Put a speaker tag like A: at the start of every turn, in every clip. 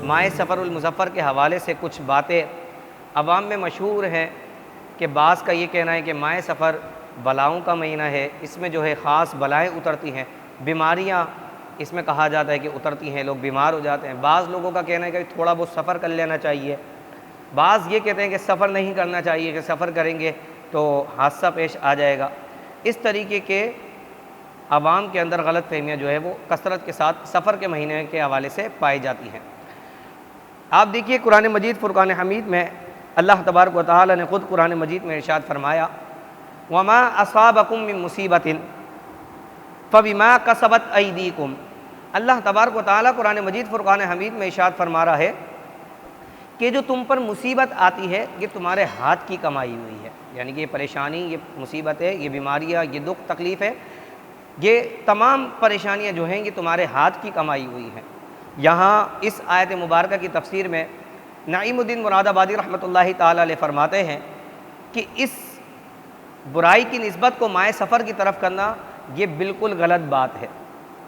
A: ماہ سفر المظفر کے حوالے سے کچھ باتیں عوام میں مشہور ہیں کہ بعض کا یہ کہنا ہے کہ ماہ سفر بلاؤں کا مہینہ ہے، اس میں جو ہے خاص بلائیں اترتی ہیں، بیماریاں اس میں کہا جاتا ہے کہ اترتی ہیں، لوگ بیمار ہو جاتے ہیں۔ بعض لوگوں کا کہنا ہے کہ تھوڑا بہت سفر کر لینا چاہیے، بعض یہ کہتے ہیں کہ سفر نہیں کرنا چاہیے، کہ سفر کریں گے تو حادثہ پیش آ جائے گا۔ اس طریقے کے عوام کے اندر غلط فہمیاں جو ہے وہ کثرت کے ساتھ سفر کے مہینے کے حوالے سے پائی جاتی ہیں۔ آپ دیکھیے قرآن مجید فرقان حمید میں اللہ تبارک و تعالی نے خود قرآن مجید میں ارشاد فرمایا وَمَا أَصَابَكُم مِّن مُّصِيبَةٍ فَبِمَا كَسَبَتْ أَيْدِيكُمْ۔ اللہ تبارک و تعالی قرآن مجید فرقان حمید میں ارشاد فرما رہا ہے کہ جو تم پر مصیبت آتی ہے یہ تمہارے ہاتھ کی کمائی ہوئی ہے، یعنی کہ یہ پریشانی، یہ مصیبت ہے، یہ بیماریاں، یہ دکھ تکلیف ہے، یہ تمام پریشانیاں جو ہیں یہ تمہارے ہاتھ کی کمائی ہوئی ہیں۔ یہاں اس آیت مبارکہ کی تفسیر میں نعیم الدین مراد آبادی رحمۃ اللہ تعالی علیہ فرماتے ہیں کہ اس برائی کی نسبت کو ماہ سفر کی طرف کرنا یہ بالکل غلط بات ہے۔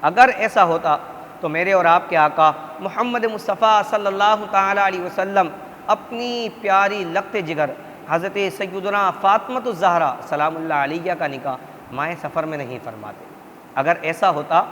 A: اگر ایسا ہوتا تو میرے اور آپ کے آقا محمد مصطفیٰ صلی اللہ تعالی علیہ وسلم اپنی پیاری لقت جگر حضرت سیدنا فاطمۃ الزہرا سلام اللہ علیہ کا نکاح ماہ سفر میں نہیں فرماتے۔ اگر ایسا ہوتا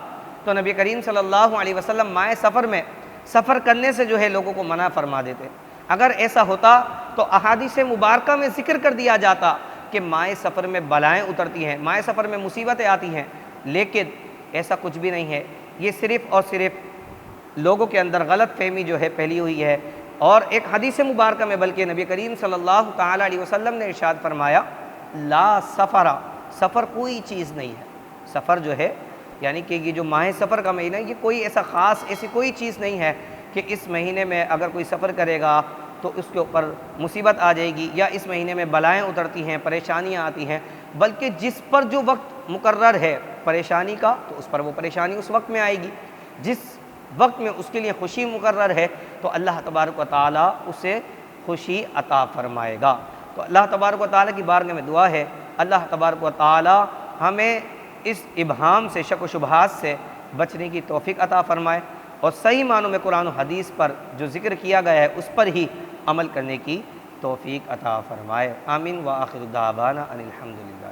A: تو نبی کریم صلی اللہ علیہ وسلم ماہ سفر میں سفر کرنے سے جو ہے لوگوں کو منع فرما دیتے۔ اگر ایسا ہوتا تو احادیث مبارکہ میں ذکر کر دیا جاتا کہ ماہ سفر میں بلائیں اترتی ہیں، ماہ سفر میں مصیبتیں آتی ہیں، لیکن ایسا کچھ بھی نہیں ہے۔ یہ صرف اور صرف لوگوں کے اندر غلط فہمی جو ہے پھیلی ہوئی ہے۔ اور ایک حدیث مبارکہ میں بلکہ نبی کریم صلی اللہ تعالی علیہ وسلم نے ارشاد فرمایا لا سفر، سفر کوئی چیز نہیں ہے۔ سفر جو ہے یعنی کہ یہ جو ماہ سفر کا مہینہ ہے یہ کوئی ایسا خاص ایسی کوئی چیز نہیں ہے کہ اس مہینے میں اگر کوئی سفر کرے گا تو اس کے اوپر مصیبت آ جائے گی یا اس مہینے میں بلائیں اترتی ہیں، پریشانیاں آتی ہیں، بلکہ جس پر جو وقت مقرر ہے پریشانی کا تو اس پر وہ پریشانی اس وقت میں آئے گی، جس وقت میں اس کے لیے خوشی مقرر ہے تو اللہ تبارک و تعالیٰ اسے خوشی عطا فرمائے گا۔ تو اللہ تبارک و تعالیٰ کی بارگاہ میں دعا ہے اللہ تبارک و تعالیٰ ہمیں اس ابہام سے، شک و شبہات سے بچنے کی توفیق عطا فرمائے اور صحیح معنوں میں قرآن و حدیث پر جو ذکر کیا گیا ہے اس پر ہی عمل کرنے کی توفیق عطا فرمائے۔ آمین وآخر دعوانا ان الحمدللہ۔